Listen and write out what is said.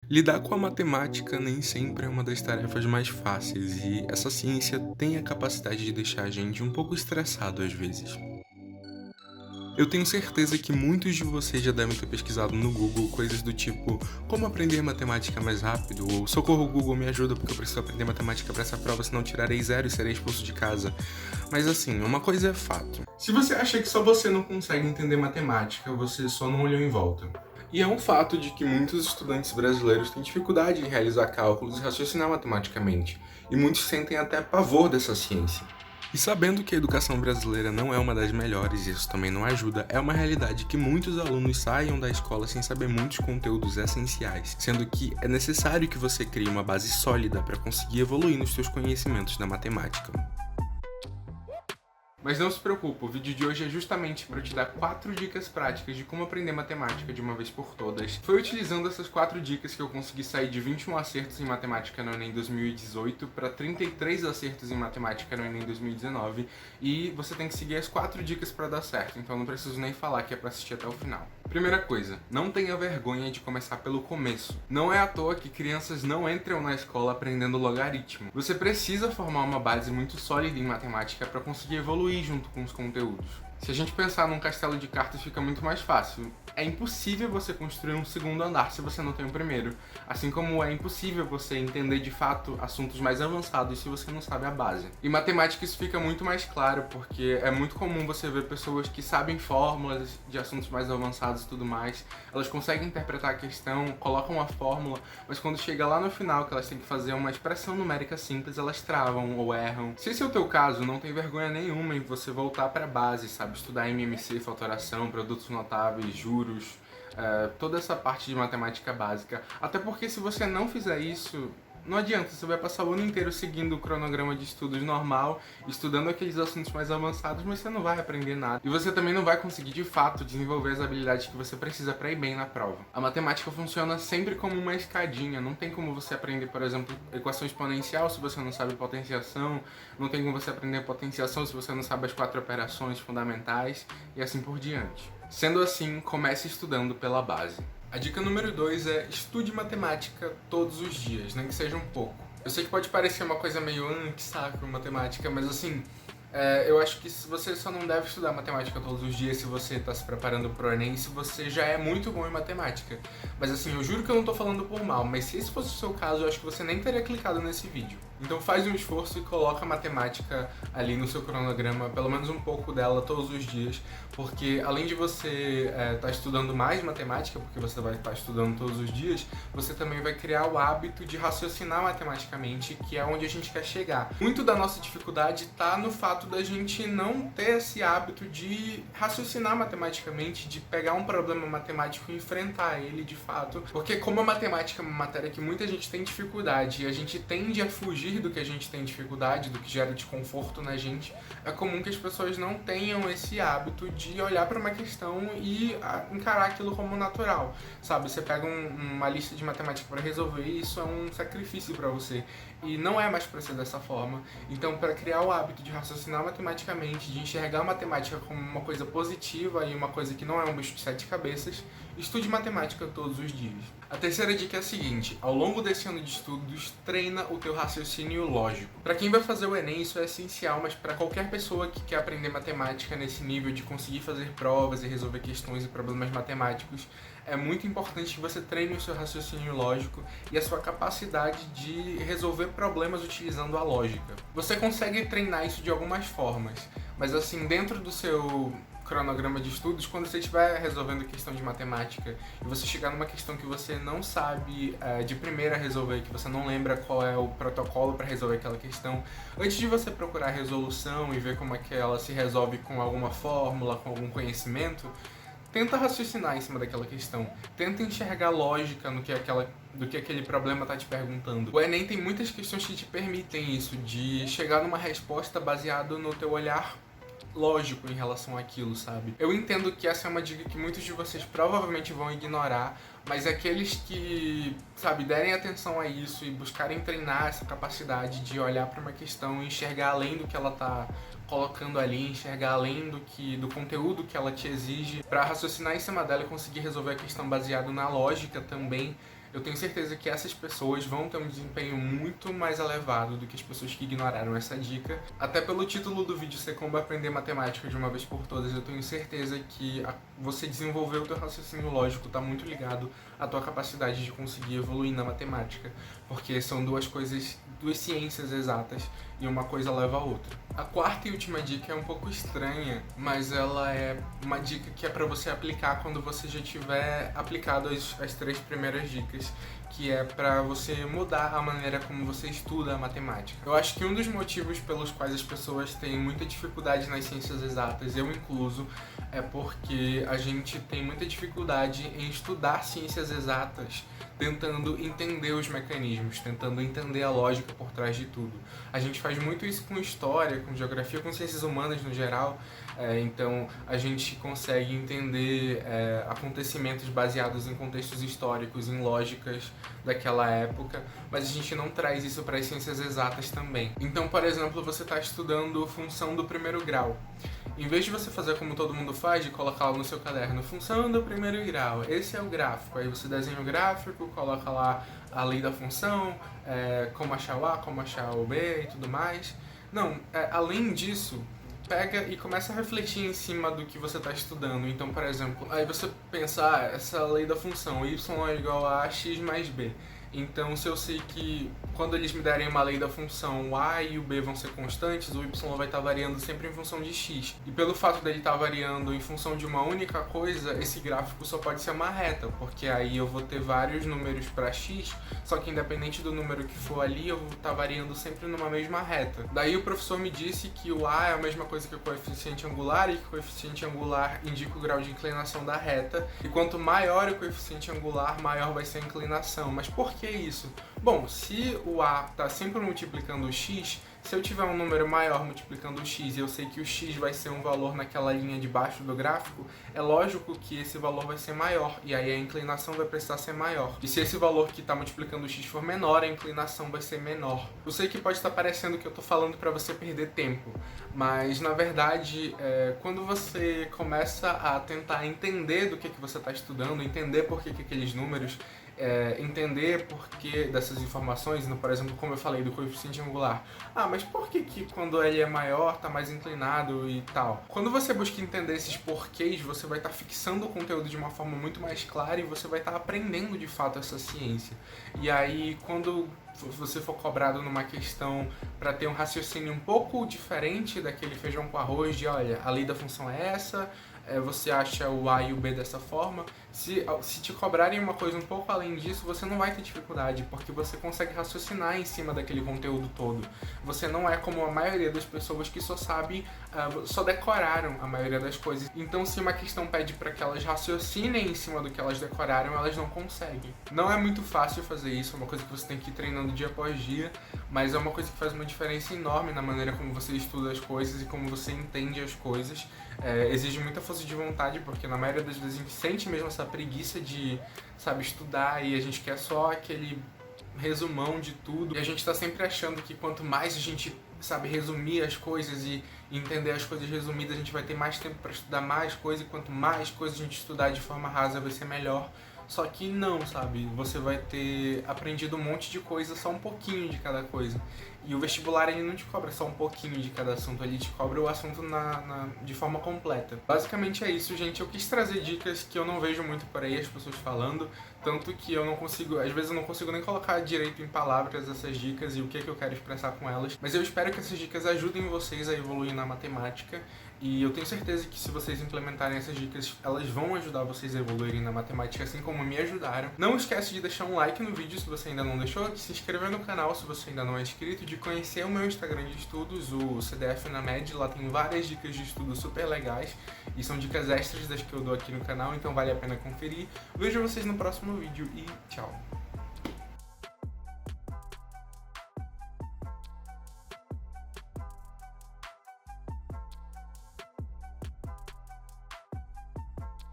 Lidar com a matemática nem sempre é uma das tarefas mais fáceis e essa ciência tem a capacidade de deixar a gente um pouco estressado às vezes. Eu tenho certeza que muitos de vocês já devem ter pesquisado no Google coisas do tipo como aprender matemática mais rápido ou socorro Google me ajuda porque eu preciso aprender matemática para essa prova senão tirarei zero e serei expulso de casa. Mas assim, uma coisa é fato. Se você acha que só você não consegue entender matemática, você só não olhou em volta. E é um fato de que muitos estudantes brasileiros têm dificuldade em realizar cálculos e raciocinar matematicamente, e muitos sentem até pavor dessa ciência. E sabendo que a educação brasileira não é uma das melhores e isso também não ajuda, é uma realidade que muitos alunos saiam da escola sem saber muitos conteúdos essenciais, sendo que é necessário que você crie uma base sólida para conseguir evoluir nos seus conhecimentos da matemática. Mas não se preocupe, o vídeo de hoje é justamente para te dar 4 dicas práticas de como aprender matemática de uma vez por todas. Foi utilizando essas 4 dicas que eu consegui sair de 21 acertos em matemática no Enem 2018 para 33 acertos em matemática no Enem 2019 e você tem que seguir as 4 dicas para dar certo, então não preciso nem falar que é para assistir até o final. Primeira coisa, não tenha vergonha de começar pelo começo. Não é à toa que crianças não entram na escola aprendendo logaritmo. Você precisa formar uma base muito sólida em matemática para conseguir evoluir junto com os conteúdos. Se a gente pensar num castelo de cartas fica muito mais fácil. É impossível você construir um segundo andar se você não tem o primeiro. Assim como é impossível você entender de fato assuntos mais avançados se você não sabe a base. Em matemática isso fica muito mais claro, porque é muito comum você ver pessoas que sabem fórmulas de assuntos mais avançados e tudo mais. Elas conseguem interpretar a questão, colocam a fórmula, mas quando chega lá no final que elas têm que fazer uma expressão numérica simples, elas travam ou erram. Se esse é o teu caso, não tem vergonha nenhuma em você voltar para a base, sabe? Estudar MMC, fatoração, produtos notáveis, juros, toda essa parte de matemática básica. Até porque se você não fizer isso, não adianta, você vai passar o ano inteiro seguindo o cronograma de estudos normal, estudando aqueles assuntos mais avançados, mas você não vai aprender nada. E você também não vai conseguir, de fato, desenvolver as habilidades que você precisa para ir bem na prova. A matemática funciona sempre como uma escadinha, não tem como você aprender, por exemplo, equação exponencial se você não sabe potenciação, não tem como você aprender potenciação se você não sabe as 4 operações fundamentais, e assim por diante. Sendo assim, comece estudando pela base. A dica número 2 é estude matemática todos os dias, nem que seja um pouco. Eu sei que pode parecer uma coisa meio que saco matemática, mas assim, eu acho que você só não deve estudar matemática todos os dias se você está se preparando pro Enem, se você já é muito bom em matemática. Mas assim, eu juro que eu não tô falando por mal, mas se esse fosse o seu caso, eu acho que você nem teria clicado nesse vídeo. Então faz um esforço e coloca a matemática ali no seu cronograma, pelo menos um pouco dela todos os dias, porque além de você estar estudando mais matemática, porque você vai estar estudando todos os dias, você também vai criar o hábito de raciocinar matematicamente, que é onde a gente quer chegar. Muito da nossa dificuldade está no fato da gente não ter esse hábito de raciocinar matematicamente, de pegar um problema matemático e enfrentar ele de fato, porque como a matemática é uma matéria que muita gente tem dificuldade e a gente tende a fugir do que a gente tem dificuldade, do que gera desconforto na gente, é comum que as pessoas não tenham esse hábito de olhar para uma questão e encarar aquilo como natural, sabe? Você pega uma lista de matemática para resolver e isso é um sacrifício para você e não é mais para ser dessa forma. Então, para criar o hábito de raciocinar matematicamente, de enxergar a matemática como uma coisa positiva e uma coisa que não é um bicho de 7 cabeças, estude matemática todos os dias. A terceira dica é a seguinte: ao longo desse ano de estudos, treina o teu raciocínio lógico. Para quem vai fazer o Enem isso é essencial, mas para qualquer pessoa que quer aprender matemática nesse nível de conseguir fazer provas e resolver questões e problemas matemáticos, é muito importante que você treine o seu raciocínio lógico e a sua capacidade de resolver problemas utilizando a lógica. Você consegue treinar isso de algumas formas, mas assim, dentro do seu cronograma de estudos, quando você estiver resolvendo questão de matemática e você chegar numa questão que você não sabe de primeira resolver, que você não lembra qual é o protocolo para resolver aquela questão, antes de você procurar a resolução e ver como é que ela se resolve com alguma fórmula, com algum conhecimento, tenta raciocinar em cima daquela questão. Tenta enxergar lógica no que do que aquele problema está te perguntando. O Enem tem muitas questões que te permitem isso, de chegar numa resposta baseado no teu olhar lógico em relação àquilo, sabe? Eu entendo que essa é uma dica que muitos de vocês provavelmente vão ignorar, mas aqueles que, sabe, derem atenção a isso e buscarem treinar essa capacidade de olhar para uma questão e enxergar além do que ela tá colocando ali, enxergar além do conteúdo que ela te exige, para raciocinar em cima dela e conseguir resolver a questão baseado na lógica também, eu tenho certeza que essas pessoas vão ter um desempenho muito mais elevado do que as pessoas que ignoraram essa dica. Até pelo título do vídeo ser como aprender matemática de uma vez por todas, eu tenho certeza que você desenvolver o teu raciocínio lógico está muito ligado à tua capacidade de conseguir evoluir na matemática, porque são duas ciências exatas e uma coisa leva a outra. A quarta e última dica é um pouco estranha, mas ela é uma dica que é para você aplicar quando você já tiver aplicado as 3 primeiras dicas, que é para você mudar a maneira como você estuda a matemática. Eu acho que um dos motivos pelos quais as pessoas têm muita dificuldade nas ciências exatas, eu incluso, é porque a gente tem muita dificuldade em estudar ciências exatas tentando entender os mecanismos, tentando entender a lógica por trás de tudo. A gente faz muito isso com história, com geografia, com ciências humanas no geral, então a gente consegue entender acontecimentos baseados em contextos históricos, em lógicas daquela época, mas a gente não traz isso para as ciências exatas também. Então, por exemplo, você está estudando função do primeiro grau. Em vez de você fazer como todo mundo faz, de colocar no seu caderno, função do primeiro grau, esse é o gráfico, aí você desenha o gráfico, coloca lá a lei da função, como achar o A, como achar o B e tudo mais. Não, além disso, pega e começa a refletir em cima do que você está estudando. Então, por exemplo, aí você pensa, essa lei da função, y é igual a x mais b. Então, se eu sei que quando eles me derem uma lei da função, o a e o b vão ser constantes, o y vai estar variando sempre em função de x. E pelo fato dele estar variando em função de uma única coisa, esse gráfico só pode ser uma reta, porque aí eu vou ter vários números para x, só que independente do número que for ali, eu vou estar variando sempre numa mesma reta. Daí o professor me disse que o a é a mesma coisa que o coeficiente angular, e que o coeficiente angular indica o grau de inclinação da reta, e quanto maior o coeficiente angular, maior vai ser a inclinação. Mas por que isso? Bom, se o a está sempre multiplicando o x, se eu tiver um número maior multiplicando o x e eu sei que o x vai ser um valor naquela linha de baixo do gráfico, é lógico que esse valor vai ser maior, e aí a inclinação vai precisar ser maior. E se esse valor que está multiplicando o x for menor, a inclinação vai ser menor. Eu sei que pode estar parecendo que eu estou falando para você perder tempo, mas na verdade, quando você começa a tentar entender do que você está estudando, entender por que aqueles números, entender por que dessas informações, por exemplo, como eu falei do coeficiente angular. Mas por que quando ele é maior está mais inclinado e tal? Quando você busca entender esses porquês, você vai estar fixando o conteúdo de uma forma muito mais clara e você vai estar aprendendo de fato essa ciência. E aí, quando você for cobrado numa questão para ter um raciocínio um pouco diferente daquele feijão com arroz de, olha, a lei da função é essa, você acha o A e o B dessa forma, se te cobrarem uma coisa um pouco além disso, você não vai ter dificuldade, porque você consegue raciocinar em cima daquele conteúdo todo. Você não é como a maioria das pessoas que só decoraram a maioria das coisas. Então, se uma questão pede para que elas raciocinem em cima do que elas decoraram, elas não conseguem. Não é muito fácil fazer isso, é uma coisa que você tem que ir treinando dia após dia, mas é uma coisa que faz uma diferença enorme na maneira como você estuda as coisas e como você entende as coisas. Exige muita força de vontade, porque na maioria das vezes a gente sente mesmo essa preguiça de, estudar, e a gente quer só aquele resumão de tudo. E a gente tá sempre achando que quanto mais a gente resumir as coisas e entender as coisas resumidas, a gente vai ter mais tempo para estudar mais coisas, e quanto mais coisas a gente estudar de forma rasa vai ser melhor. Só que não, você vai ter aprendido um monte de coisa, só um pouquinho de cada coisa. E o vestibular, ele não te cobra só um pouquinho de cada assunto, ele te cobra o assunto de forma completa. Basicamente é isso, gente. Eu quis trazer dicas que eu não vejo muito por aí as pessoas falando, tanto que eu não consigo, às vezes eu não consigo nem colocar direito em palavras essas dicas e o que eu quero expressar com elas. Mas eu espero que essas dicas ajudem vocês a evoluir na matemática. E eu tenho certeza que se vocês implementarem essas dicas, elas vão ajudar vocês a evoluírem na matemática, assim como me ajudaram. Não esquece de deixar um like no vídeo se você ainda não deixou, de se inscrever no canal se você ainda não é inscrito, de conhecer o meu Instagram de estudos, o CDF na Med. Lá tem várias dicas de estudo super legais e são dicas extras das que eu dou aqui no canal, então vale a pena conferir. Vejo vocês no próximo vídeo e tchau!